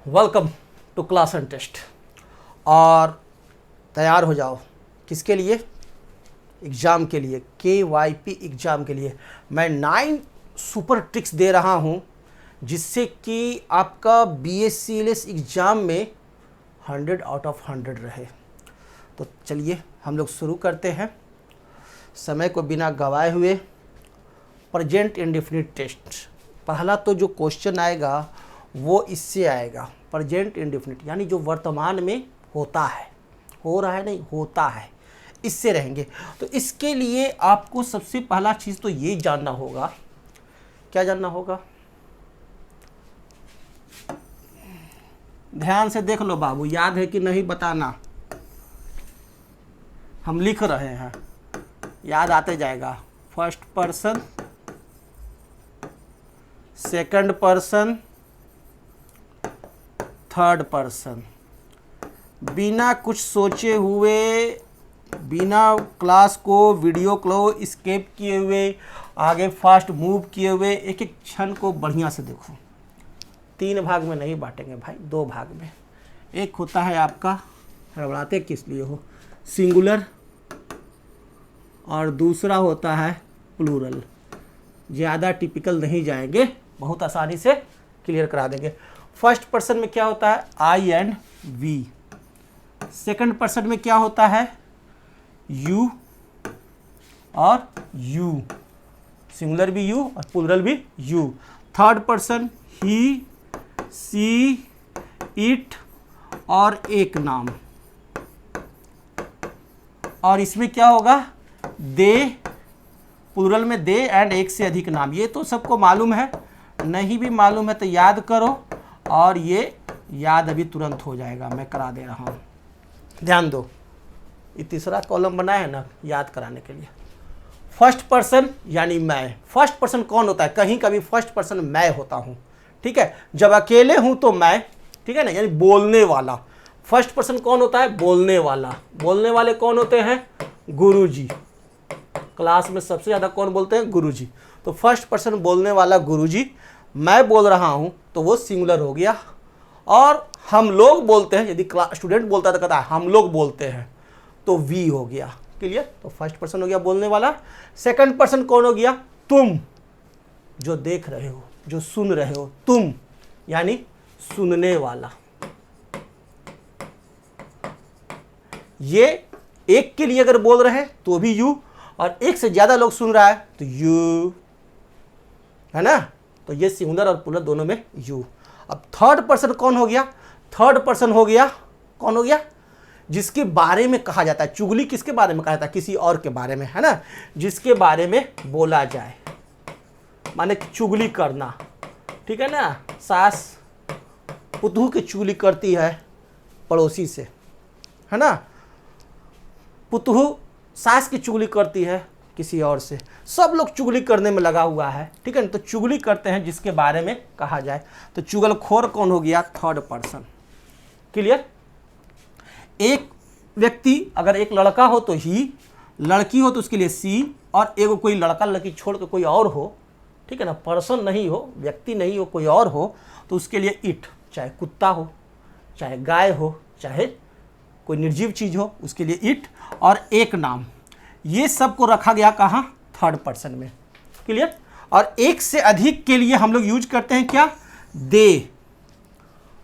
Welcome to class and test. और तैयार हो जाओ किसके लिए? एग्ज़ाम के लिए, KYP एग्ज़ाम के लिए। मैं 9 सुपर ट्रिक्स दे रहा हूं जिससे कि आपका BSCLS एग्ज़ाम में 100 आउट ऑफ 100 रहे। तो चलिए हम लोग शुरू करते हैं समय को बिना गवाए हुए। प्रेजेंट इंडेफिनिट टेस्ट, पहला तो जो क्वेश्चन आएगा वो इससे आएगा, प्रेजेंट इंडेफिनिट यानी जो वर्तमान में होता है, हो रहा है नहीं, होता है, इससे रहेंगे। तो इसके लिए आपको सबसे पहला चीज़ तो ये जानना होगा। क्या जानना होगा? ध्यान से देख लो बाबू, याद है कि नहीं बताना। हम लिख रहे हैं, याद आते जाएगा। First person, second person, third person. बिना कुछ सोचे हुए, बिना क्लास को, वीडियो को स्किप किए हुए, आगे फास्ट मूव किए हुए, एक एक क्षण को बढ़िया से देखो। 3 भाग में नहीं बांटेंगे भाई, 2 भाग में। एक होता है आपका, हड़बड़ाते किस लिए हो, सिंगुलर, और दूसरा होता है प्लूरल। ज़्यादा टिपिकल नहीं जाएंगे, बहुत आसानी से क्लियर करा देंगे। फर्स्ट पर्सन में क्या होता है? I and we. Second person में क्या होता है? यू और यू, सिंगुलर भी यू और प्लूरल भी you. Third person he, she, it और एक नाम। और इसमें क्या होगा? दे, प्लूरल में दे एंड एक से अधिक नाम। ये तो सबको मालूम है, नहीं भी मालूम है तो याद करो, और ये याद अभी तुरंत हो जाएगा, मैं करा दे रहा हूँ। ध्यान दो, ये तीसरा कॉलम बना है ना याद कराने के लिए। फर्स्ट पर्सन यानी मैं। फर्स्ट पर्सन कौन होता है? कहीं कभी फर्स्ट पर्सन मैं होता हूँ, ठीक है। जब अकेले हूँ तो मैं, ठीक है ना, यानी बोलने वाला। फर्स्ट पर्सन कौन होता है? बोलने वाला। बोलने वाले कौन होते हैं? गुरुजी। क्लास में सबसे ज़्यादा कौन बोलते हैं? गुरुजी। तो फर्स्ट पर्सन बोलने वाला गुरुजी। मैं बोल रहा हूँ तो वो सिंगुलर हो गया। और हम लोग बोलते हैं, यदि स्टूडेंट बोलता है तो कहता है हम लोग बोलते हैं, तो वी हो गया। क्लियर? तो फर्स्ट पर्सन हो गया बोलने वाला। सेकंड पर्सन कौन हो गया? तुम, जो देख रहे हो, जो सुन रहे हो, तुम यानी सुनने वाला। ये एक के लिए अगर बोल रहे हैं तो भी यू, और एक से ज्यादा लोग सुन रहा है तो यू, है ना। तो ये सिंगुलर और प्लूरल दोनों में यू। अब थर्ड पर्सन कौन हो गया? थर्ड पर्सन हो गया, कौन हो गया? जिसके बारे में कहा जाता है। चुगली किसके बारे में कहा जाता है? किसी और के बारे में, है ना। जिसके बारे में बोला जाए, माने चुगली करना, ठीक है ना। सास पुतहू की चुगली करती है पड़ोसी से, है ना। पुतहू सास की चुगली करती है किसी और से। सब लोग चुगली करने में लगा हुआ है, ठीक है ना। तो चुगली करते हैं जिसके बारे में कहा जाए। तो चुगलखोर कौन हो गया? Third person. क्लियर? एक व्यक्ति, अगर एक लड़का हो तो ही, लड़की हो तो उसके लिए सी, और एगो कोई लड़का लड़की छोड़ के कोई और हो, ठीक है ना, पर्सन नहीं हो, व्यक्ति नहीं हो, कोई और हो, तो उसके लिए इट। चाहे कुत्ता हो, चाहे गाय हो, चाहे कोई निर्जीव चीज हो, उसके लिए इट और एक नाम। ये सब को रखा गया कहाँ? थर्ड पर्सन में। क्लियर? और एक से अधिक के लिए हम लोग यूज करते हैं क्या? दे,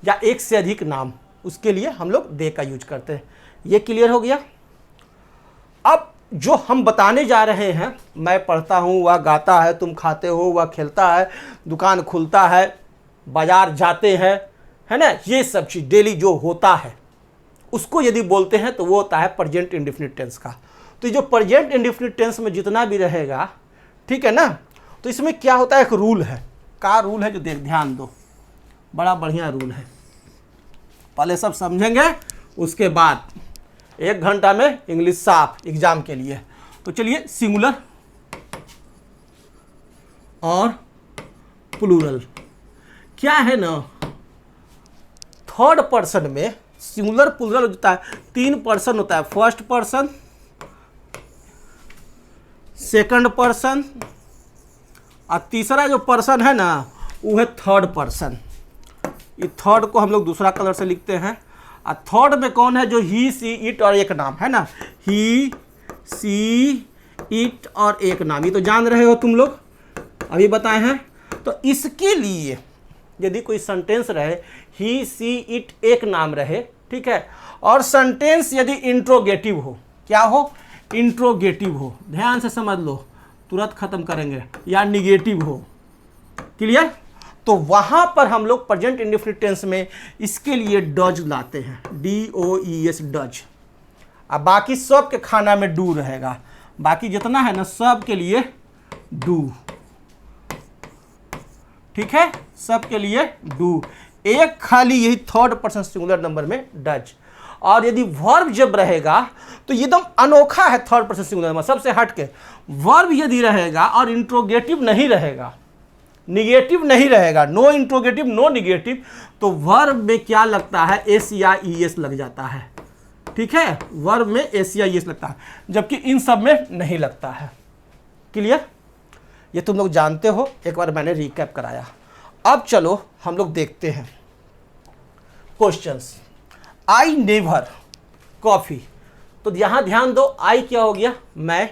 या एक से अधिक नाम, उसके लिए हम लोग दे का यूज करते हैं। ये क्लियर हो गया। अब जो हम बताने जा रहे हैं, मैं पढ़ता हूँ, वह गाता है, तुम खाते हो, वह खेलता है, दुकान खुलता है, बाजार जाते हैं, है ना, ये सब चीज डेली जो होता है उसको यदि बोलते हैं तो वो होता है प्रेजेंट इंडेफिनिट टेंस का। तो जो प्रेजेंट इंडेफिनिट टेंस में जितना भी रहेगा, ठीक है ना, तो इसमें क्या होता है? एक रूल है। का रूल है जो ध्यान दो, बड़ा बढ़िया रूल है। पहले सब समझेंगे, उसके बाद 1 घंटा में इंग्लिश साफ एग्जाम के लिए। तो चलिए, सिंगुलर और प्लूरल क्या है ना, थर्ड पर्सन में सिंगुलर प्लूरल होता है। 3 पर्सन होता है, फर्स्ट पर्सन, सेकंड पर्सन, और तीसरा जो पर्सन है ना वो है थर्ड पर्सन। ये थर्ड को हम लोग दूसरा कलर से लिखते हैं। और थर्ड में कौन है, जो ही सी इट और एक नाम है ना, ही सी इट और एक नाम, ये तो जान रहे हो तुम लोग, अभी बताए हैं। तो इसके लिए यदि कोई सेंटेंस रहे, ही सी इट एक नाम रहे, ठीक है, और सेंटेंस यदि इंट्रोगेटिव हो, क्या हो, इंट्रोगेटिव हो, ध्यान से समझ लो, तुरंत खत्म करेंगे, या निगेटिव हो, क्लियर, तो वहां पर हम लोग प्रेजेंट इंडेफिनिट टेंस में इसके लिए डज लाते हैं, DOES, डज। अब बाकी सब के खाना में डू रहेगा, बाकी जितना है ना सब के लिए डू, ठीक है, सब के लिए डू, एक खाली यही थर्ड पर्सन सिंगुलर नंबर में डज। और यदि वर्ब जब रहेगा तो ये एकदम अनोखा है, थर्ड पर्सन सिंगुलर नंबर सबसे हटके, वर्ब यदि रहेगा और इंट्रोगेटिव नहीं रहेगा, निगेटिव नहीं रहेगा, नो इंट्रोगेटिव नो निगेटिव, तो वर्ब में क्या लगता है, एस या ईएस लग जाता है, ठीक है, वर्ब में एस या ईएस लगता है, जबकि इन सब में नहीं लगता है। क्लियर, ये तुम लोग जानते हो, एक बार मैंने रिकैप कराया। अब चलो हम लोग देखते हैं क्वेश्चंस। आई नेवर कॉफी, तो यहां ध्यान दो, आई क्या हो गया, मैं,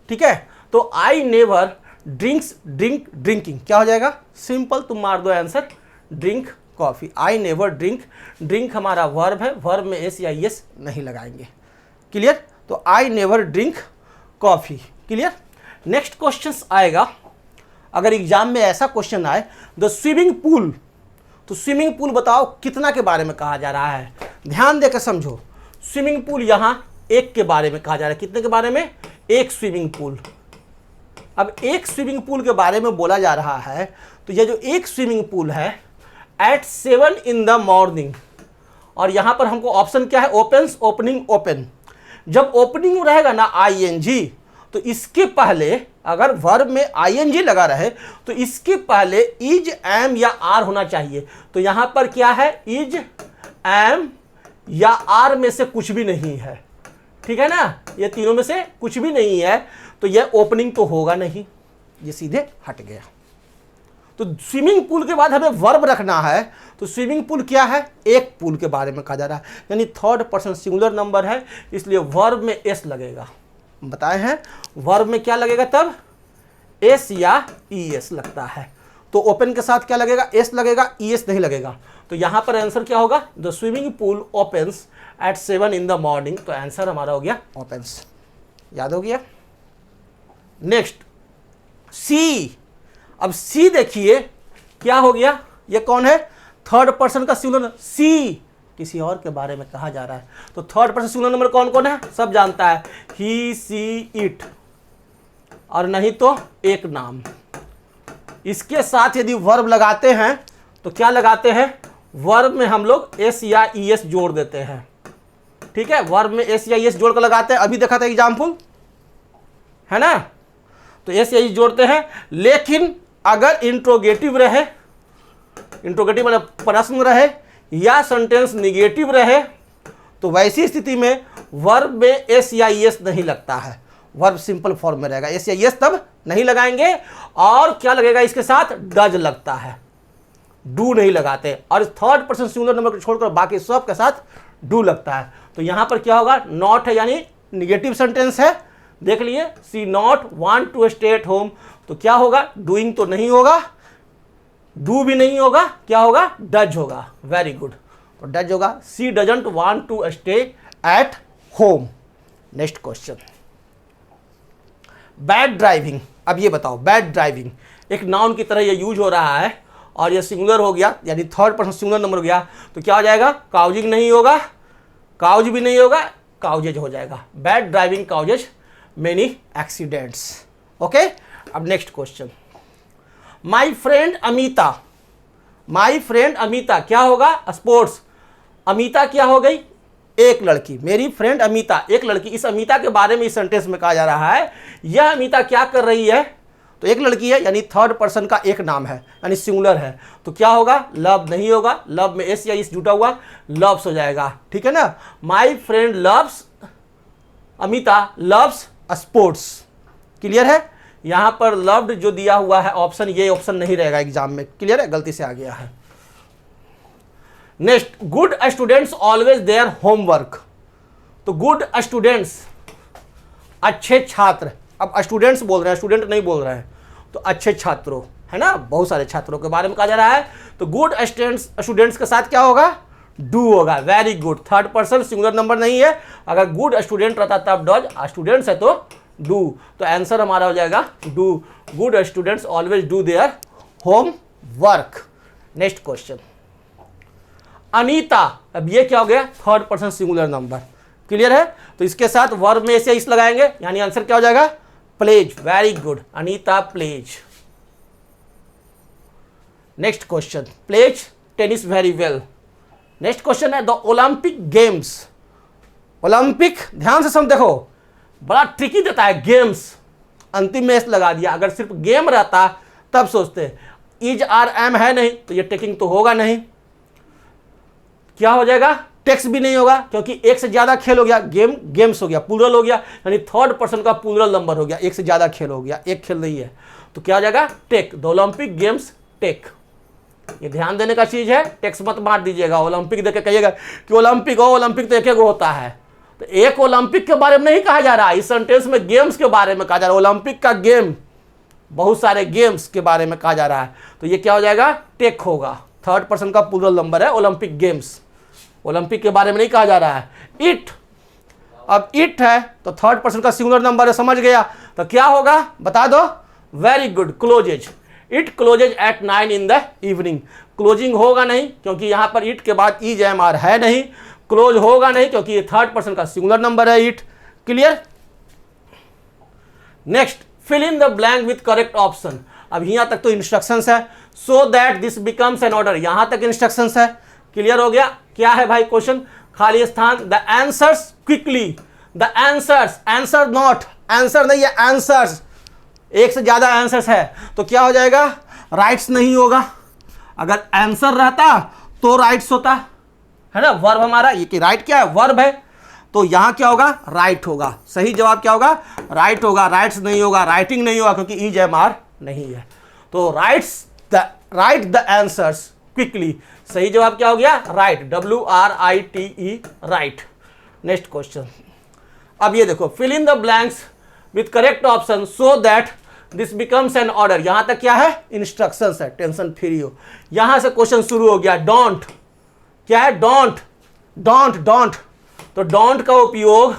ठीक है, तो आई नेवर ड्रिंक्स, ड्रिंकिंग क्या हो जाएगा, सिंपल, तुम मार दो आंसर, ड्रिंक कॉफी। आई नेवर ड्रिंक, ड्रिंक हमारा वर्ब है, वर्ब में एस या एस नहीं लगाएंगे। क्लियर, तो आई never drink coffee. Clear, next question आएगा, अगर एग्जाम में ऐसा क्वेश्चन आए, द स्विमिंग पूल, तो स्विमिंग पूल बताओ कितना के बारे में कहा जा रहा है, ध्यान देकर समझो। स्विमिंग पूल यहां एक के बारे में कहा जा रहा है, कितने के बारे में, एक स्विमिंग पूल। अब एक स्विमिंग पूल के बारे में बोला जा रहा है, तो ये जो एक स्विमिंग पूल है, एट 7 in the morning, और यहां पर हमको ऑप्शन क्या है, ओपन्स, ओपनिंग, ओपन। जब ओपनिंग रहेगा ना ING, तो इसके पहले अगर वर्ब में ING लगा रहे तो इसके पहले इज, एम या आर होना चाहिए। तो यहां पर क्या है, इज, एम या आर में से कुछ भी नहीं है, ठीक है ना, ये तीनों में से कुछ भी नहीं है, तो यह ओपनिंग तो होगा नहीं, ये सीधे हट गया। तो स्विमिंग पूल के बाद हमें वर्ब रखना है, तो स्विमिंग पूल क्या है, एक पूल के बारे में कहा जा रहा है, यानी थर्ड पर्सन सिंगुलर नंबर है, इसलिए वर्ब में एस लगेगा। बताए हैं वर्ब में क्या लगेगा, तब एस या ईएस लगता है। तो ओपन के साथ क्या लगेगा, एस लगेगा, ईएस नहीं लगेगा। तो यहां पर आंसर क्या होगा, the swimming pool opens eight 7 in the morning, तो आंसर हमारा हो गया ओपन्स। याद हो गया। नेक्स्ट सी, अब सी देखिए क्या हो गया, ये कौन है, थर्ड पर्सन का सिंगुलर, सी किसी और के बारे में कहा जा रहा है, तो थर्ड पर्सन सिंगुलर नंबर कौन कौन है, सब जानता है, ही सी इट, और नहीं तो एक नाम। इसके साथ यदि वर्ब लगाते हैं तो क्या लगाते हैं, वर्ब में हम लोग एस या ईएस जोड़ देते हैं, ठीक है, वर्ब में एस या ईएस जोड़ कर लगाते हैं, अभी देखा था एग्जाम्पल, है ना, तो एस या ईएस जोड़ते हैं। लेकिन अगर इंट्रोगेटिव रहे, इंट्रोगेटिव मतलब प्रश्न रहे, या सेंटेंस निगेटिव रहे, तो वैसी स्थिति में वर्ब में एस या ईएस नहीं लगता है, वर्ब सिंपल फॉर्म में रहेगा, एस या ईएस तब नहीं लगाएंगे, और क्या लगेगा इसके साथ, डज लगता है, डू नहीं लगाते, और थर्ड पर्सन सिंगुलर नंबर को छोड़कर बाकी सब के साथ डू लगता है। तो यहां पर क्या होगा, नॉट है, यानी निगेटिव सेंटेंस है, देख लिए, she not want to stay at home, तो क्या होगा, डूइंग तो नहीं होगा, डू भी नहीं होगा, क्या होगा, डज होगा। वेरी गुड, तो डज होगा, she doesn't want to stay at home. Next question, bad driving. अब ये बताओ, बैड ड्राइविंग एक नाउन की तरह ये यूज हो रहा है, और ये सिंगुलर हो गया, यानी थर्ड पर्सन सिंगुलर नंबर हो गया, तो क्या हो जाएगा, काउजिंग नहीं होगा, काउज भी नहीं होगा, काउजेज हो जाएगा। Bad driving causes many accidents. Okay, अब next question, my friend Amita, my friend Amita क्या होगा, स्पोर्ट्स, अमिता क्या हो गई, एक लड़की, मेरी फ्रेंड अमिता एक लड़की। इस अमिता के बारे में इस सेंटेंस में कहा जा रहा है, यह अमिता क्या कर रही है, तो एक लड़की है, यानी थर्ड पर्सन का एक नाम है, यानी सिंगुलर है, तो क्या होगा, लव नहीं होगा, लव में एस या इस जुटा हुआ, लव्स हो जाएगा, ठीक है ना। My friend loves, Amita loves sports. Clear है, यहां पर लव्ड जो दिया हुआ है ऑप्शन, ये ऑप्शन नहीं रहेगा एग्जाम में। क्लियर है, गलती से आ गया है। Next, good students always their homework. तो गुड स्टूडेंट्स, अच्छे छात्र, अब स्टूडेंट्स बोल रहे हैं, स्टूडेंट नहीं बोल रहे हैं, तो अच्छे छात्रों, है ना, बहुत सारे छात्रों के बारे में कहा जा रहा है। तो गुड स्टूडेंट्स के साथ क्या होगा, डू होगा। Very good, third person singular number नहीं है, अगर गुड स्टूडेंट रहता तब डज, स्टूडेंट्स है तो डू। तो आंसर हमारा हो जाएगा do. Good students always do their home work. Next question, Anita, अब ये क्या हो गया, third person singular number, clear है। तो इसके साथ वर्ब में से इस लगाएंगे, यानी आंसर क्या हो जाएगा, plays. Very good, Anita plays. Next question, plays tennis very well. Next question है द ओलंपिक गेम्स। ओलंपिक, ध्यान से समझ, देखो बड़ा ट्रिकी देता है, गेम्स अंतिम में लगा दिया। अगर सिर्फ गेम रहता तब सोचते, इज आर एम है नहीं, तो ये टेकिंग तो होगा नहीं। क्या हो जाएगा, टेक्स भी नहीं होगा, क्योंकि एक से ज्यादा खेल हो गया, गेम्स हो गया, प्लूरल हो गया, यानी थर्ड पर्सन का प्लूरल नंबर हो गया, एक से ज्यादा खेल हो गया, एक खेल नहीं है, तो क्या हो जाएगा, take. The Olympic games take. ये ध्यान देने का चीज है, टेक्स मत मार दीजिएगा। ओलंपिक देख के कहिएगा कि ओलंपिक हो, ओलंपिक तो एक एक होता है, तो एक ओलंपिक के बारे में नहीं कहा जा रहा है, इस सेंटेंस में गेम्स के बारे में कहा जा रहा है। ओलंपिक का गेम, बहुत सारे गेम्स के बारे में कहा जा रहा है, तो ये क्या हो जाएगा, टेक होगा। थर्ड पर्सन का प्लूरल नंबर है ओलंपिक गेम्स, ओलंपिक के बारे में नहीं कहा जा रहा है। इट, अब इट है तो थर्ड पर्सन का सिंगुलर नंबर है, समझ गया, तो क्या होगा बता दो। Very good, closes. It closes at 9 in the evening. Closing होगा नहीं, क्योंकि यहां पर इट के बाद इज एम आर है नहीं। क्लोज होगा नहीं, क्योंकि ये थर्ड पर्सन का सिंगुलर नंबर है, it, clear. Next, fill in the blank with correct option. अब यहां तक तो इंस्ट्रक्शंस है, so that this becomes an order, यहां तक इंस्ट्रक्शंस है, क्लियर हो गया। क्या है भाई क्वेश्चन, खाली स्थान, the answers quickly, the answers, answer not, answer नहीं है, आंसर्स, एक से ज्यादा आंसर्स है, तो क्या हो जाएगा, राइट्स नहीं होगा। अगर आंसर रहता तो राइट्स होता, है ना, वर्ब हमारा, ये कि राइट क्या है, वर्ब है, तो यहां क्या होगा, राइट होगा। सही जवाब क्या होगा, राइट होगा, राइट्स नहीं होगा, राइटिंग नहीं होगा, क्योंकि इज एम आर नहीं है, तो राइट द आंसर्स क्विकली। सही जवाब क्या हो गया, right, WRITE, right. Next question, अब ये देखो, fill in the blanks with correct option so that this becomes an order. यहां तक क्या है, इंस्ट्रक्शंस है, टेंशन फ्री हो। यहां से क्वेश्चन शुरू हो गया, डोंट, क्या है, डोंट, डोंट, डोंट। तो डोंट का उपयोग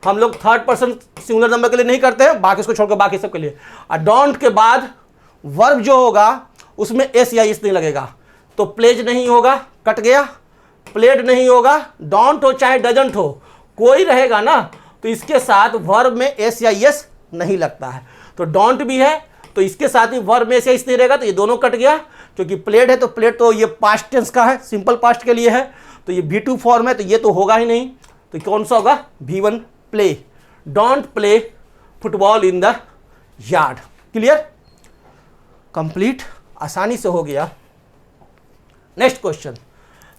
हम लोग थर्ड पर्सन सिंगुलर नंबर के लिए नहीं करते हैं, बाकी इसको छोड़कर बाकी सब के लिए। और डोंट के बाद वर्ब जो होगा उसमें एस या इस नहीं लगेगा, तो प्लेज नहीं होगा, कट गया, प्लेड नहीं होगा, डोंट हो चाहे डजंट हो, कोई रहेगा ना, तो इसके साथ वर्ब में एस या यस नहीं लगता है। तो डोंट भी है तो इसके साथ ही वर्ब में एस या यस नहीं रहेगा, तो ये दोनों कट गया। क्योंकि प्लेड है तो प्लेड तो ये पास्ट टेंस का है, सिंपल पास्ट के लिए है, तो ये V2 फॉर्म है, तो ये तो होगा ही नहीं, तो कौन सा होगा, V1 play. Don't play football in the yard, clear, complete, आसानी से हो गया। Next question,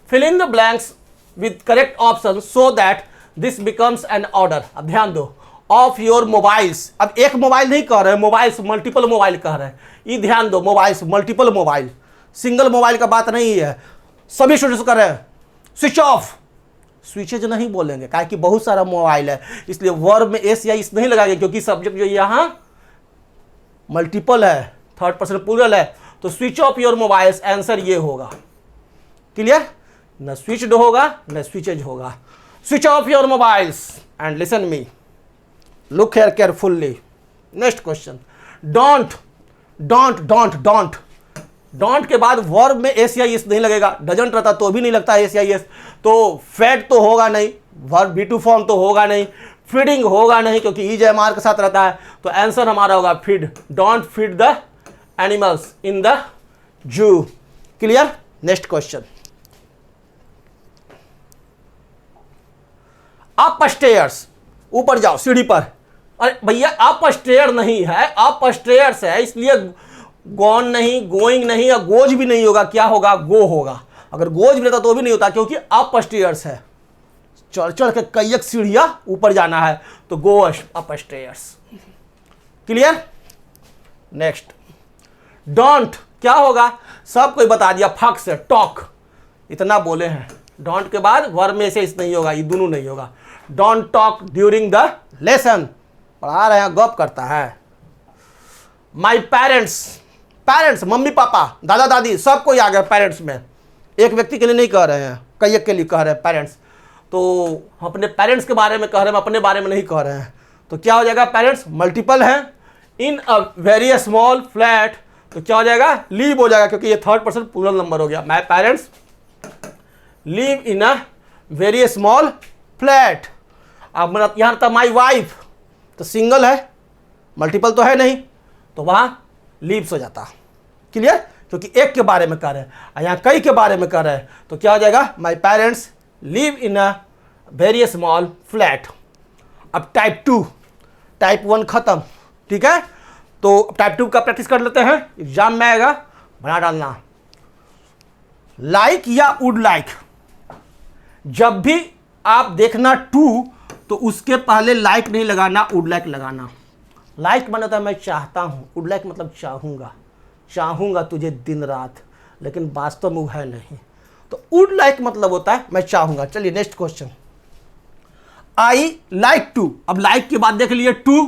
fill in the blanks with correct option so that this becomes an order. अब ध्यान दो, ऑफ योर मोबाइल्स, अब एक मोबाइल नहीं कह रहे हैं, मोबाइल्स मल्टीपल मोबाइल कह रहे हैं, ये ध्यान दो, mobiles multiple mobile, single mobile का बात नहीं है। सभी स्टूडेंट्स कर रहे हैं स्विच ऑफ, स्विचेज नहीं बोलेंगे, काहे कि बहुत सारा मोबाइल है, इसलिए वर्ब में एस या इस नहीं लगाएंगे, क्योंकि सब्जेक्ट जो यहाँ मल्टीपल है, थर्ड पर्सन प्लूरल है, तो switch off your mobiles, answer ये होगा, क्लियर, न स्विच्ड होगा न स्विचेज होगा। Switch off your mobiles and listen me, look here carefully. Next question, don't, don't, don't, don't, don't के बाद वर्ब में एस या एस नहीं लगेगा, डजंट रहता तो भी नहीं लगता एस या एस, तो फेड तो होगा नहीं, वर्ब V2 फॉर्म तो होगा नहीं, फीडिंग होगा नहीं, क्योंकि इज एम आर के साथ रहता है, तो आंसर हमारा होगा feed. Don't feed the animals in the zoo, clear. Next question, up stairs, ऊपर जाओ सीढ़ी पर। अरे भैया अप स्टेयर नहीं है, अप स्टेयर्स है, इसलिए गॉन नहीं, गोइंग नहीं, और गोज भी नहीं होगा, क्या होगा, गो होगा। अगर गोज भी रहता तो भी नहीं होता, क्योंकि अप स्टेयर्स है, चढ़ चढ़ के कई एक सीढ़ियां ऊपर जाना है, तो go up stairs, clear. Next, don't क्या होगा, सब कोई बता दिया फक से, टॉक, इतना बोले हैं। डोंट के बाद वर्ब में से इस नहीं होगा, ये दोनों नहीं होगा। Don't talk during the lesson, पढ़ा रहे हैं गप करता है। My parents, parents mummy papa दादा दादी सब कोई आ गया पेरेंट्स में, एक व्यक्ति के लिए नहीं कह रहे हैं, कई एक के लिए कह रहे हैं पेरेंट्स। तो हम अपने पेरेंट्स के बारे में कह रहे हैं, अपने बारे में नहीं कह रहे हैं। तो क्या हो जाएगा, पेरेंट्स मल्टीपल है, इन अ वेरी स्मॉल फ्लैट, तो क्या हो जाएगा, लीव हो जाएगा, क्योंकि ये थर्ड पर्सन प्लूरल नंबर हो गया। My parents live in a very small flat. अब यहाँ था माई वाइफ, तो सिंगल है, मल्टीपल तो है नहीं, तो वहाँ लीव्स हो जाता। क्लियर, क्योंकि एक के बारे में कर रहे हैं और यहाँ कई के बारे में कर रहे हैं, तो क्या हो जाएगा, my parents live in a very small flat. अब टाइप 2, टाइप 1 खत्म, ठीक है। तो टाइप 2 का प्रैक्टिस कर लेते हैं, एग्जाम में आएगा, बना डालना। लाइक या वुड लाइक, जब भी आप देखना टू तो उसके पहले लाइक नहीं लगाना, वुड लाइक लगाना। लाइक मतलब होता है मैं चाहता हूं, वुड लाइक मतलब चाहूंगा, चाहूंगा तुझे दिन रात, लेकिन वास्तव में वो है नहीं। तो वुड लाइक मतलब होता है मैं चाहूंगा। चलिए next question, I like to. अब लाइक के बाद देख लिए टू,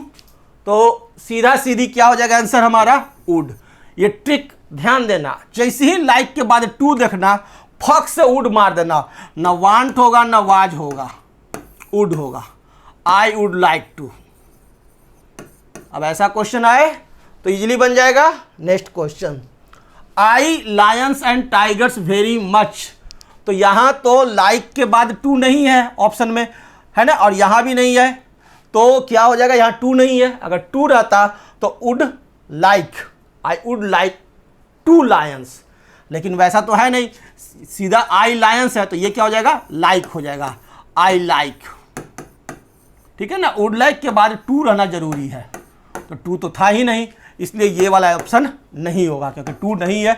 तो सीधा सीधी क्या हो जाएगा आंसर हमारा, वुड। ये ट्रिक ध्यान देना, जैसे ही लाइक के बाद टू देखना, फक से वुड मार देना, न वांट होगा न वाज होगा, वुड होगा। I would like to. अब ऐसा क्वेश्चन आए तो इजीली बन जाएगा। Next question, I lions and tigers very much. तो यहां तो लाइक के बाद टू नहीं है ऑप्शन में, है ना, और यहां भी नहीं है, तो क्या हो जाएगा, यहां टू नहीं है। अगर टू रहता तो would like, I would like to lions, लेकिन वैसा तो है नहीं, सीधा आई लायंस है, तो ये क्या हो जाएगा, लाइक हो जाएगा, आई लाइक। ठीक है ना, वुड लाइक के बाद टू रहना जरूरी है, तो टू तो था ही नहीं, इसलिए ये वाला ऑप्शन नहीं होगा, क्योंकि टू नहीं है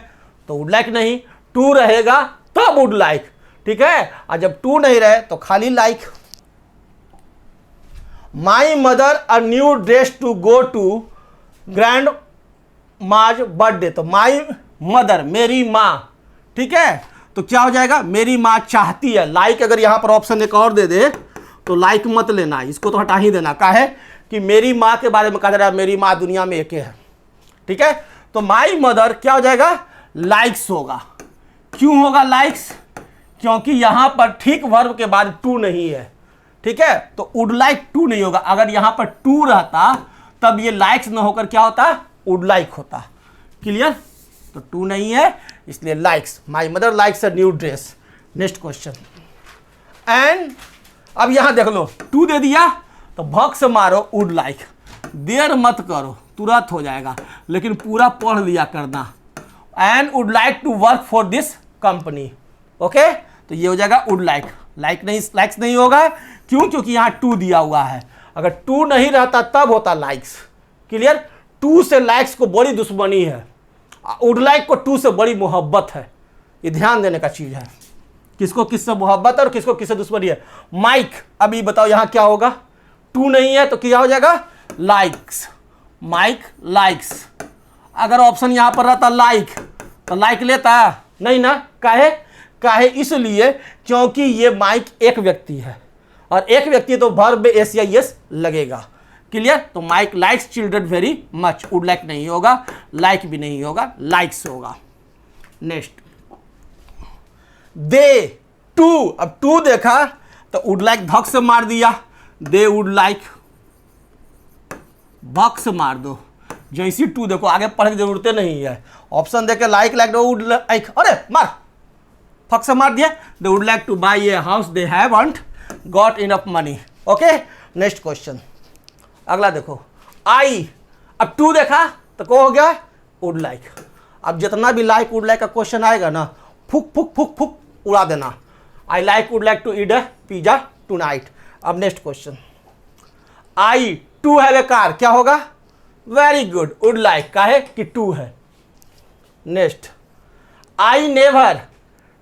तो वुड लाइक नहीं, टू रहेगा तब वुड लाइक। ठीक है, और जब टू नहीं रहे तो खाली like. My mother a new dress to go to grandma's birthday. तो माई मदर मेरी माँ, ठीक है, तो क्या हो जाएगा, मेरी माँ चाहती है। लाइक अगर यहां पर ऑप्शन एक और दे दे तो लाइक मत लेना, इसको तो हटा ही देना। का है कि मेरी माँ के बारे में कहा जा रहा है, मेरी माँ दुनिया में एक है। ठीक है, तो माई मदर क्या हो जाएगा, लाइक्स होगा। क्यों होगा लाइक्स, क्योंकि यहां पर ठीक वर्ब के बाद टू नहीं है। ठीक है, तो वुड लाइक टू नहीं होगा। अगर यहां पर टू रहता तब ये लाइक्स ना होकर क्या होता, वुड लाइक होता। क्लियर, तो टू नहीं है इसलिए likes. My mother likes a new dress. Next question, and अब यहां देख लो टू दे दिया तो भग से मारो वुड लाइक, देर मत करो तुरंत हो जाएगा, लेकिन पूरा पढ़ लिया करना। And would like to work for this company. Okay, तो ये हो जाएगा वुड लाइक, लाइक नहीं, लाइक्स नहीं होगा। क्यों, क्योंकि यहाँ टू दिया हुआ है। अगर टू नहीं रहता तब होता लाइक्स। क्लियर, टू से लाइक्स को बड़ी दुश्मनी है, वुड लाइक को टू से बड़ी मोहब्बत है। ये ध्यान देने का चीज है, किसको किससे मोहब्बत है और किसको किससे दुश्मनी है। माइक, अभी बताओ यहाँ क्या होगा, टू नहीं है तो क्या हो जाएगा, लाइक्स। Mike likes. अगर ऑप्शन यहां पर रहता लाइक तो लाइक लेता नहीं ना। काहे, काहे इसलिए क्योंकि ये माइक एक व्यक्ति है, और एक व्यक्ति तो वर्ब में एस या यस लगेगा। क्लियर, तो Mike likes children very much, would like नहीं होगा, लाइक भी नहीं होगा, लाइक्स होगा। Next, they to. अब टू देखा तो वुड लाइक धक से मार दिया, दे वुड लाइक, भक से मार दो। जैसी टू देखो, आगे पढ़ने की जरूरत नहीं है, ऑप्शन देके लाइक लाइक वुड लाइक, अरे मार, फक से मार दिया। They would like two by a house, they haven't got enough money. Okay, next question, अगला देखो, आई। अब टू देखा तो क्या हो गया, वुड लाइक। अब जितना भी लाइक वुड लाइक का क्वेश्चन आएगा ना, फुक फुक फुक फुक उड़ा देना। I like would like to eat a pizza tonight. अब next question, I to have a car, क्या होगा, वेरी गुड, वुड लाइक। का है कि टू है। नेक्स्ट, आई नेवर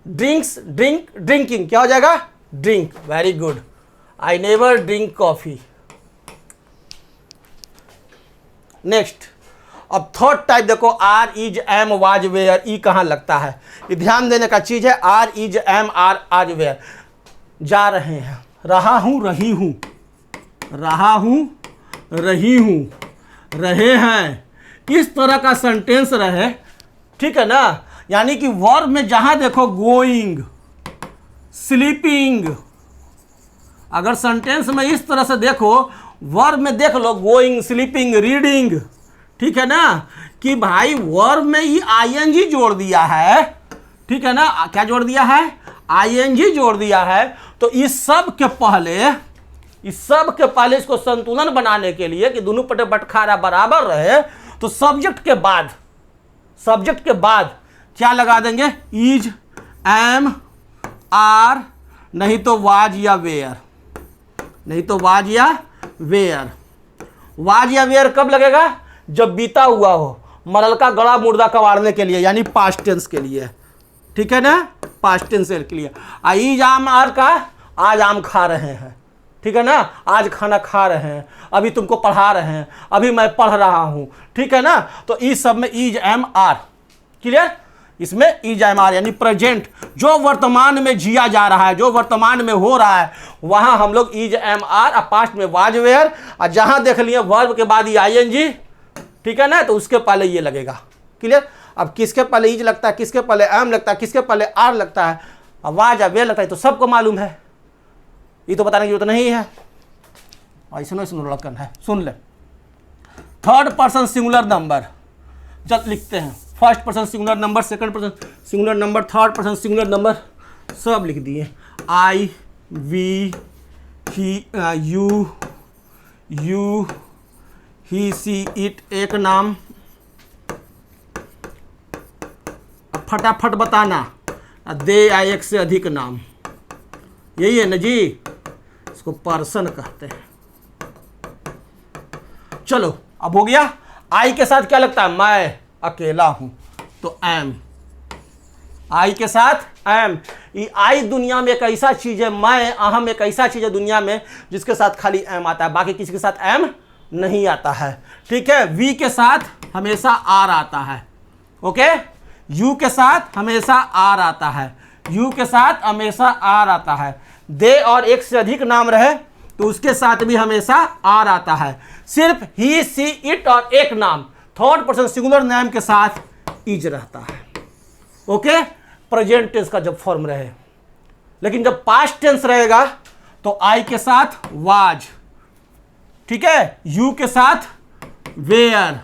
ड्रिंकिंग, क्या हो जाएगा, drink, very good, I never drink coffee. Next, अब थर्ड टाइप देखो, are is am was were, ई कहाँ लगता है, ये ध्यान देने का चीज है। आर इज एम आर आज वेयर, जा रहे हैं, रहा हूं रही हूं, रहा हूं रही हूं, रहे हैं, इस तरह का सेंटेंस रहे, ठीक है ना। यानी कि वर्ब में जहां देखो गोइंग, स्लीपिंग, अगर सेंटेंस में इस तरह से देखो, वर्ब में देख लो गोइंग, स्लीपिंग, रीडिंग, ठीक है ना, कि भाई वर्ब में ही आईएनजी जोड़ दिया है, ठीक है ना, क्या जोड़ दिया है, आईएनजी जोड़ दिया है। तो इस सब के पहले इसको संतुलन बनाने के लिए कि दोनों पटे बटखारा बराबर रहे, तो सब्जेक्ट के बाद क्या लगा देंगे, इज, एम, आर, नहीं तो वाज या वेयर, नहीं तो वाज या वेयर। वाज या वेयर कब लगेगा, जब बीता हुआ हो, मरल का गला मुर्दा कवाड़ने के लिए, यानी पास्ट टेंस के लिए, ठीक है ना, पास्ट टेंस के लिए। इज आम आर का, आज आम खा रहे हैं, ठीक है ना, आज खाना खा रहे हैं, अभी तुमको पढ़ा रहे हैं, अभी मैं पढ़ रहा हूं, ठीक है ना। तो इस सब में इज एम आर, क्लियर, इसमें इज एम आर यानी प्रेजेंट, जो वर्तमान में जिया जा रहा है, जो वर्तमान में हो रहा है, वहां हम लोग इज एम आर, और पास्ट में वाज वेयर, और जहां देख लिए वर्ब के बाद ये आईएनजी, ठीक है ना, तो उसके पहले ये लगेगा, क्लियर। अब किसके पहले इज लगता है, किसके पहले एम लगता है, किसके पहले आर लगता है, अब वाज या वेयर लगता है, तो सबको मालूम है, ये तो बताने की जरूरत नहीं है। ऐसा लक्षण है, सुन ले। थर्ड पर्सन सिंगुलर नंबर, जब लिखते हैं first person singular number, second person singular number, third person singular number, सब लिख दिए। I, we, he, you, he, she, it, एक नाम, फटाफट बताना, दे या एक से अधिक नाम, यही है ना जी, इसको पर्सन कहते हैं। चलो अब हो गया। आई के साथ क्या लगता है, मैं अकेला हूं, तो एम, आई के साथ एम। ये आई दुनिया में एक ऐसा चीज है, मैं अहम एक ऐसा चीज है दुनिया में जिसके साथ खाली एम आता है, बाकी किसी के साथ एम नहीं आता है, ठीक है। वी के साथ हमेशा आर आता है, ओके। यू के साथ हमेशा आर आता है, यू के साथ हमेशा आर आता है। दे और एक से अधिक नाम रहे तो उसके साथ भी हमेशा आर आता है। सिर्फ ही, सी, इट और एक नाम थर्ड पर्सन सिंगुलर नेम के साथ इज रहता है, ओके, प्रेजेंट टेंस का जब फॉर्म रहे। लेकिन जब पास्ट टेंस रहेगा तो आई के साथ वाज, ठीक है, यू के साथ वेयर,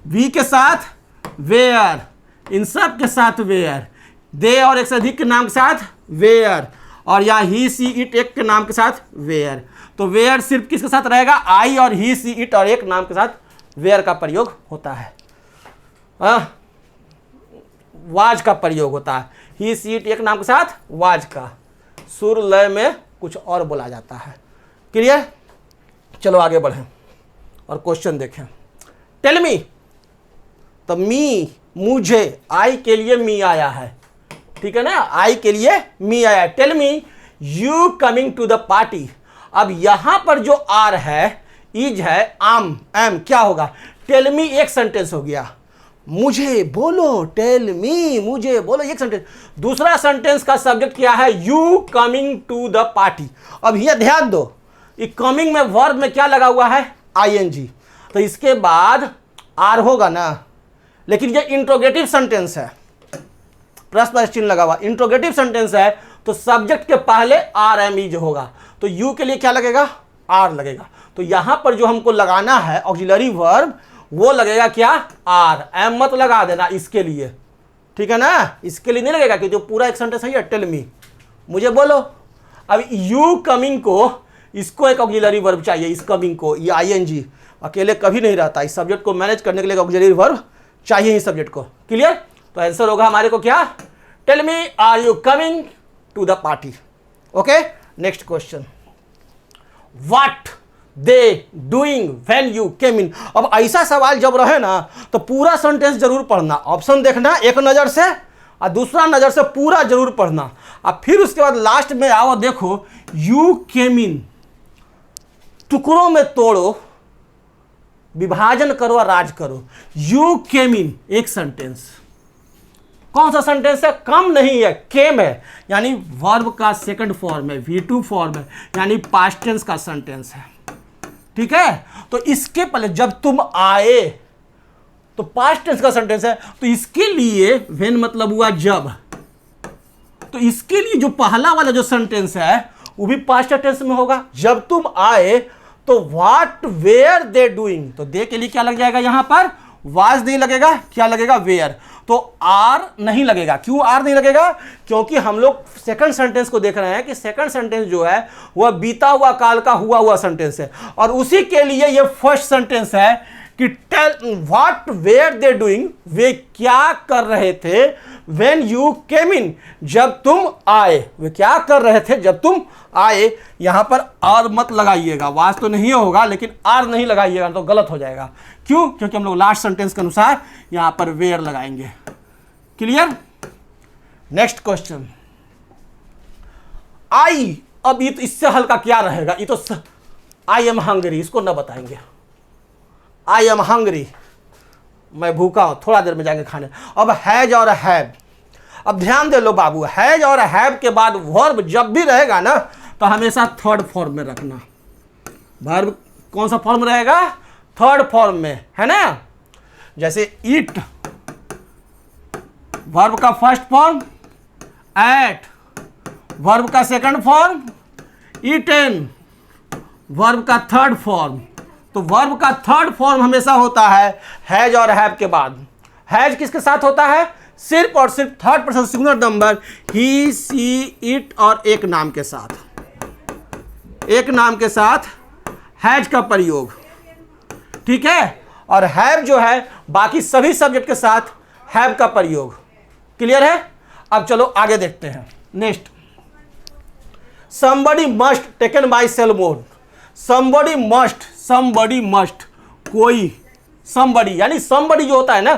वी के साथ वेयर, इन सब के साथ वेयर, दे और एक से अधिक के नाम के साथ वेयर, और या ही, सी, इट एक के नाम के साथ वेयर। तो वेयर सिर्फ किसके साथ रहेगा, आई और ही, सी, इट और एक नाम के साथ वेयर का प्रयोग होता है, वाज का प्रयोग होता है। ही, सी, इट एक नाम के साथ वाज का, सुर लय में कुछ और बोला जाता है, क्लियर। चलो आगे बढ़ें और क्वेश्चन देखें। टेल मी, तो मी, मुझे, आई के लिए मी आया है, ठीक है ना, आई के लिए मी आया है। Tell me you coming to the party. अब यहां पर जो आर है, इज है, आम, एम, क्या होगा, टेल मी एक सेंटेंस हो गया, मुझे बोलो, टेल मी, मुझे बोलो, एक सेंटेंस। दूसरा सेंटेंस का सब्जेक्ट क्या है, you coming to the party. अब ये ध्यान दो, ये कमिंग में वर्ब में क्या लगा हुआ है, आईएनजी, तो इसके बाद आर होगा ना। लेकिन ये इंट्रोगेटिव सेंटेंस है, प्रश्न चिन्ह लगा हुआ, इंट्रोगेटिव सेंटेंस है, तो सब्जेक्ट के पहले आर एम इज होगा, तो यू के लिए क्या लगेगा, आर लगेगा। तो यहां पर जो हमको लगाना है ऑक्सिलरी वर्ब, वो लगेगा क्या, आर, एम मत लगा देना इसके लिए, ठीक है ना, इसके लिए नहीं लगेगा, कि जो पूरा एक सेंटेंस है, टेल मी, मुझे बोलो। अब यू कमिंग को, इसको एक ऑक्सिलरी वर्ब चाहिए, इस कमिंग को, ये आईएनजी अकेले कभी नहीं रहता, इस सब्जेक्ट को मैनेज करने के लिए ऑक्सिलरी वर्ब चाहिए इस सब्जेक्ट को, क्लियर। तो आंसर होगा हमारे को क्या, tell me are you coming to the party, okay. Next question, what they doing when you came in. अब ऐसा सवाल जब रहे ना तो पूरा सेंटेंस जरूर पढ़ना, ऑप्शन देखना एक नजर से और दूसरा नजर से पूरा जरूर पढ़ना, और फिर उसके बाद लास्ट में आओ देखो, यू केम इन, टुकड़ों में तोड़ो, विभाजन करो और राज करो। यू केम इन, एक सेंटेंस, कौन सा सेंटेंस है? कम नहीं है, केम है, यानी वर्ब का सेकंड फॉर्म है, V2 फॉर्म है, यानी पास्ट टेंस का सेंटेंस है। ठीक है, तो इसके पहले जब तुम आए तो पास्ट टेंस का सेंटेंस है, तो इसके लिए व्हेन मतलब हुआ जब, तो इसके लिए जो पहला वाला जो सेंटेंस है वो भी पास्ट टेंस में होगा। जब तुम आए तो व्हाट वेयर दे डूइंग, तो दे के लिए क्या लग जाएगा? यहां पर वाज नहीं लगेगा, क्या लगेगा? वेयर। तो आर नहीं लगेगा। क्यों आर नहीं लगेगा? क्योंकि हम लोग सेकंड सेंटेंस को देख रहे हैं कि सेकंड सेंटेंस जो है वह बीता हुआ काल का हुआ हुआ सेंटेंस है, और उसी के लिए यह फर्स्ट सेंटेंस है कि tell what were they doing, वे क्या कर रहे थे, व्हेन यू केम इन, जब तुम आए, वे क्या कर रहे थे जब तुम आए। यहां पर आर मत लगाइएगा, वाज तो नहीं होगा लेकिन आर नहीं लगाइएगा तो गलत हो जाएगा। क्यों? क्योंकि हम लोग लास्ट सेंटेंस के अनुसार यहां पर वेयर लगाएंगे। क्लियर? नेक्स्ट क्वेश्चन, आई, अब ये तो इससे हल्का क्या रहेगा? ये तो आई एम हंग्री, इसको ना बताएंगे। आई एम हंग्री, मैं भूखा हूं, थोड़ा देर में जाएंगे खाने। अब हैज और हैव, अब ध्यान दे लो बाबू, हैज और हैव के बाद वर्ब जब भी रहेगा ना तो हमेशा थर्ड फॉर्म में रखना। वर्ब कौन सा फॉर्म रहेगा? थर्ड फॉर्म में, है ना। जैसे ईट, वर्ब का फर्स्ट फॉर्म, एट, वर्ब का सेकंड फॉर्म, ईटन, वर्ब का थर्ड फॉर्म। तो वर्ब का थर्ड फॉर्म हमेशा होता है हैज और हैव के बाद। हैज किसके साथ होता है? सिर्फ और सिर्फ third person singular number, he, she, it और एक नाम के साथ, एक नाम के साथ हैज का प्रयोग। ठीक है, और हैव जो है बाकी सभी सब्जेक्ट के साथ हैव का प्रयोग। क्लियर है? अब चलो आगे देखते हैं। Next, somebody must taken by सेलमोन, somebody must, कोई, somebody यानी somebody जो होता है ना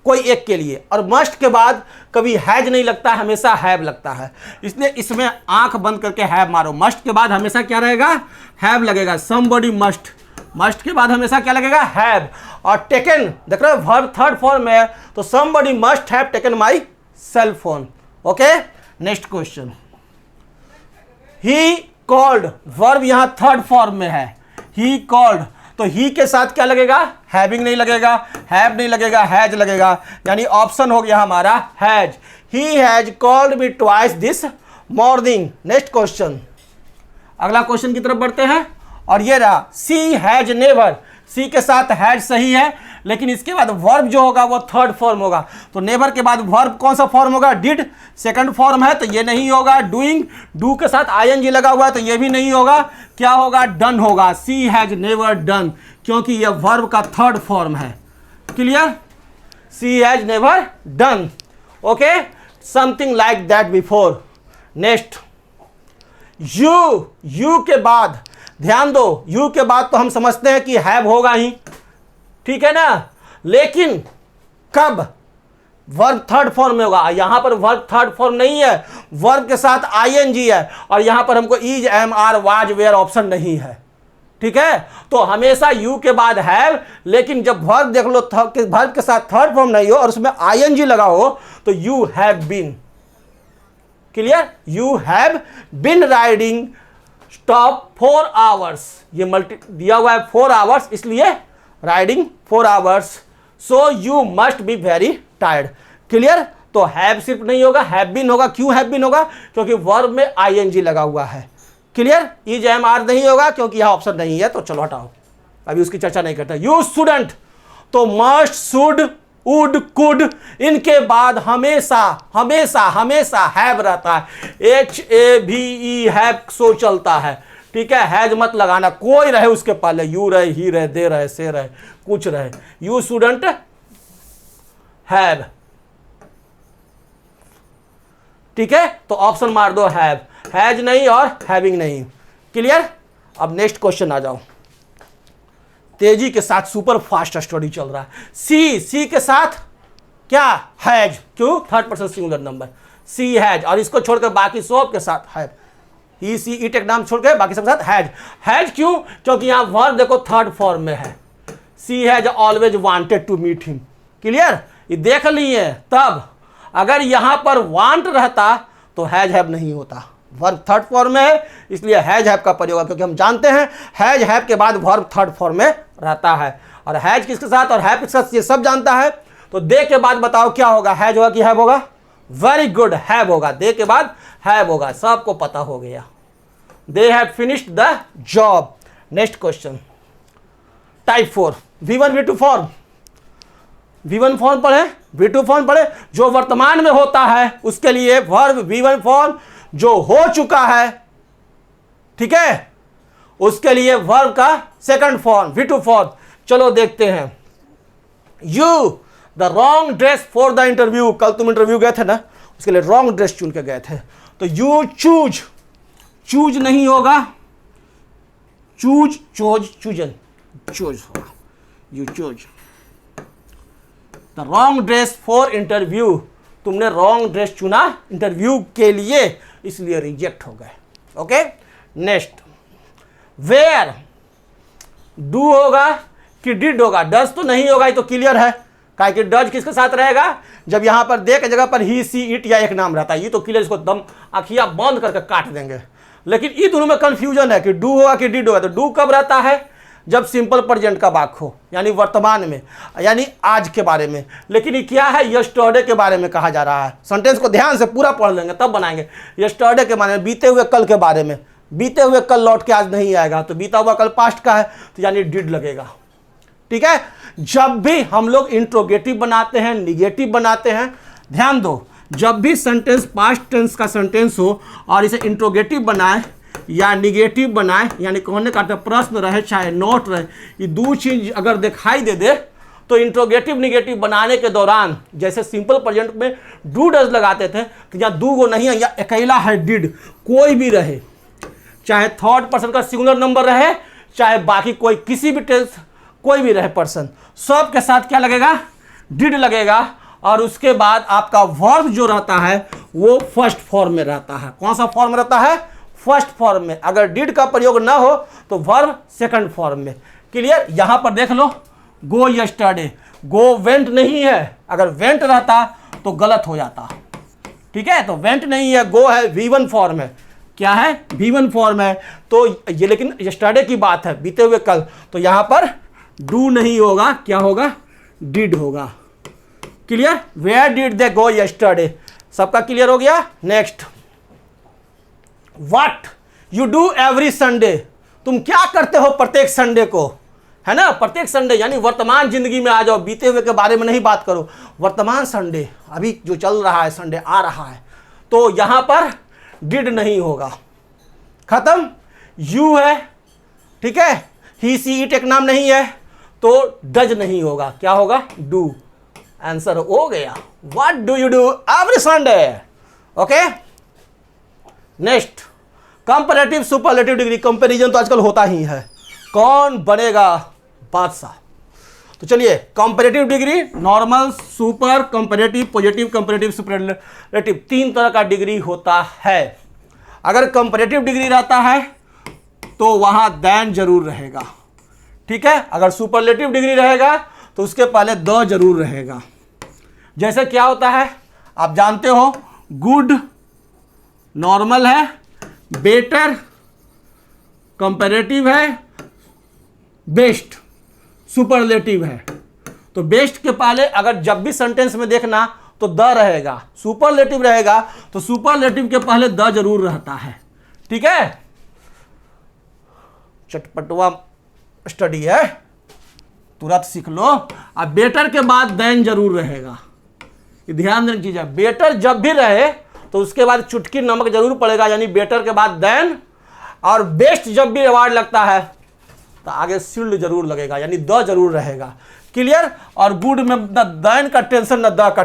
कोई एक के लिए, और must के बाद कभी हैज नहीं लगता, हमेशा हैव लगता है। इसलिए इसमें आंख बंद करके हैव मारो। must के बाद हमेशा क्या रहेगा? हैव लगेगा। somebody must के बाद हमेशा क्या लगेगा? हैव। और टेकन, देख रहे हो वर्ब थर्ड फॉर्म में है, तो somebody must have taken my cell phone। Okay, next question, he called, verb यहां थर्ड फॉर्म में है, ही कॉल्ड, तो ही के साथ क्या लगेगा? हैविंग नहीं लगेगा, हैव नहीं लगेगा, हैज लगेगा, यानी ऑप्शन हो गया हमारा has. He has called me twice this morning. Next question, अगला क्वेश्चन की तरफ बढ़ते हैं, और ये रहा सी हैज नेवर, सी के साथ हैज सही है, लेकिन इसके बाद वर्ब जो होगा वो थर्ड फॉर्म होगा। तो नेवर के बाद वर्ब कौन सा फॉर्म होगा? डिड, सेकंड फॉर्म है तो ये नहीं होगा। डूइंग, डू के साथ आईएनजी लगा हुआ है तो ये भी नहीं होगा। क्या होगा? डन होगा। सी हैज नेवर डन, क्योंकि ये वर्ब का थर्ड फॉर्म है। Clear? She has never done. Okay, something like that before. Next, you के बाद ध्यान दो, यू के बाद तो हम समझते हैं कि हैव होगा ही, ठीक है ना, लेकिन कब? वर्ब थर्ड फॉर्म में होगा। यहां पर वर्ब थर्ड फॉर्म नहीं है, वर्ब के साथ आईएनजी है, और यहां पर हमको is, am, are, was, were option नहीं है। ठीक है, तो हमेशा यू के बाद हैव, लेकिन जब वर्ब देख लो वर्ब के साथ थर्ड फॉर्म नहीं हो और उसमें आईएनजी लगा हो तो you have been. Clear? You have been riding stop 4 hours, ये मल्टी दिया हुआ है 4 आवर्स, इसलिए riding 4 hours, so you must be very tired. Clear? तो हैव सिर्फ नहीं होगा, हैव बीन होगा। क्यों हैव बीन होगा? क्योंकि वर्ब में आईएनजी लगा हुआ है। क्लियर? इज, एम, आर नहीं होगा क्योंकि यहां ऑप्शन नहीं है, तो चलो हटाओ, अभी उसकी चर्चा नहीं करते। यू स्टूडेंट, तो मस्ट, शुड, वुड, कुड, इनके बाद हमेशा हमेशा हमेशा हैव रहता है। HAVE हैव सो चलता है। ठीक है, हैज मत लगाना, कोई रहे उसके पहले, यू रहे, ही रहे, दे रहे, से रहे, कुछ रहे। You student have. ठीक है, तो ऑप्शन मार दो हैव, हैज नहीं और हैविंग नहीं। क्लियर? अब नेक्स्ट क्वेश्चन आ जाओ। तेजी के साथ सुपर फास्ट स्टडी चल रहा है। सी के साथ क्या? हैज। क्यों? Third person singular number, she has, और इसको छोड़कर बाकी सब के साथ हैव। ही, सी, इट एक नाम छोड़ के बाकी सब के साथ हैज। हैज क्यों? क्योंकि यहां वर्ब देखो थर्ड फॉर्म में है। She has always wanted to meet him. Clear, ये देख लिए। तब अगर यहां पर वांट रहता तो हैज हैव नहीं होता, वर्ब थर्ड फॉर्म में है इसलिए हैज हैव का प्रयोग, क्योंकि हम जानते हैं हैज हैव के बाद वर्ब थर्ड फॉर्म में रहता है। और हैज किसके साथ और हैव किसके साथ ये सब जानता है। तो दे के बाद बताओ क्या होगा, हैज होगा कि हैव होगा? वेरी गुड, हैव होगा। दे के बाद हैव होगा, सबको पता हो गया। They have finished the job. Next question, type 4 V1 V2 form. V1 form पढ़े, V2 फॉर्म पढ़े। जो वर्तमान में होता है उसके लिए वर्ब V1 फॉर्म, जो हो चुका है, ठीक है, उसके लिए वर्ब का सेकंड फॉर्म V2 फॉर्म। चलो देखते हैं। You the wrong dress for the interview. कल तुम इंटरव्यू गए थे ना, उसके लिए रॉन्ग ड्रेस चुन के गए थे। तो यू चूज, चूज नहीं होगा, चूज चोज चूजन, चूज होगा। You choose the wrong dress for interview. तुमने रॉन्ग ड्रेस चुना इंटरव्यू के लिए, इसलिए रिजेक्ट हो गए। ओके, नेक्स्ट, वेयर डू होगा कि डिड होगा? डज तो नहीं होगा, ये तो क्लियर है। काहे कि डज किसके साथ रहेगा? जब यहां पर दे के जगह पर ही, सी, इट या एक नाम रहता है, ये तो क्लियर, इसको दम आखियां बंद करके काट देंगे। लेकिन ये दोनों में कंफ्यूजन है कि डू होगा कि डिड होगा। तो डू कब रहता है? जब सिंपल प्रेजेंट का वाक्य हो, यानी वर्तमान में, यानी आज के बारे में। लेकिन ये क्या है? यस्टरडे के बारे में कहा जा रहा है। सेंटेंस को ध्यान से पूरा पढ़ लेंगे तब बनाएंगे। यस्टरडे के बारे में, बीते हुए कल के बारे में। बीते हुए कल लौट के आज नहीं आएगा, तो बीता हुआ कल पास्ट का है, तो यानी डिड लगेगा। ठीक है, जब भी हम लोग इंट्रोगेटिव बनाते हैं, निगेटिव बनाते हैं, ध्यान दो, जब भी सेंटेंस पास्ट टेंस का सेंटेंस हो और इसे इंट्रोगेटिव बनाए या निगेटिव बनाए, यानी कहने का प्रश्न रहे चाहे नोट रहे, ये दो चीज अगर दिखाई दे दे तो इंट्रोगेटिव निगेटिव बनाने के दौरान, जैसे सिंपल प्रेजेंट में डू डज लगाते थे, तो यहाँ दो गो नहीं है, या अकेला है डिड, कोई भी रहे, चाहे थर्ड पर्सन का सिंगुलर नंबर रहे, चाहे बाकी कोई किसी भी टेंस कोई भी रहे पर्सन, सब के साथ क्या लगेगा? डिड लगेगा। और उसके बाद आपका वर्ब जो रहता है वो फर्स्ट फॉर्म में रहता है। कौन सा फॉर्म रहता है? फर्स्ट फॉर्म में। अगर डिड का प्रयोग ना हो तो वर्ब सेकंड फॉर्म में। क्लियर? यहां पर देख लो, गो यस्टरडे, गो वेंट नहीं है, अगर वेंट रहता तो गलत हो जाता। ठीक है, तो वेंट नहीं है, गो है, V1 फॉर्म है। क्या है? V1 फॉर्म है। तो ये, लेकिन यस्टरडे की बात है, बीते हुए कल, तो यहां पर डू नहीं होगा, क्या होगा? डिड होगा। Clear? Where did they go yesterday. सबका क्लियर हो गया? Next, what you do every Sunday. तुम क्या करते हो प्रत्येक संडे को, है ना? प्रत्येक संडे यानी वर्तमान जिंदगी में आ जाओ, बीते हुए के बारे में नहीं बात करो। वर्तमान संडे, अभी जो चल रहा है, संडे आ रहा है, तो यहां पर डिड नहीं होगा, खत्म। यू है, ठीक है, ही, सी, इट एक नाम नहीं है, तो डज नहीं होगा, क्या होगा? डू। आंसर हो गया। What do you do every Sunday. Okay, next, comparative superlative degree. Comparison तो आजकल होता ही है, कौन बनेगा बादशाह। तो चलिए, comparative degree, normal, super, comparative, positive, comparative, superlative, 3 तरह का डिग्री होता है। अगर कंपैरेटिव डिग्री रहता है तो वहां देन जरूर रहेगा, ठीक है। अगर सुपरलेटिव डिग्री रहेगा तो उसके पहले द जरूर रहेगा। जैसे क्या होता है आप जानते हो, गुड नॉर्मल है, बेटर कंपैरेटिव है, बेस्ट सुपरलेटिव है। तो बेस्ट के पहले अगर जब भी सेंटेंस में देखना तो द रहेगा, सुपरलेटिव रहेगा तो सुपरलेटिव के पहले द जरूर रहता है, ठीक है। चटपटवा स्टडी है, तुरंत सीख लो। अब बेटर के बाद देन जरूर रहेगा, ये ध्यान देने की चीज है। बेटर जब भी रहे तो उसके बाद चुटकी नमक जरूर पड़ेगा, यानी बेटर के बाद देन। और बेस्ट जब भी अवार्ड लगता है तो आगे शील्ड जरूर लगेगा, यानी द जरूर रहेगा। क्लियर? और गुड में न देन का टेंशन न द का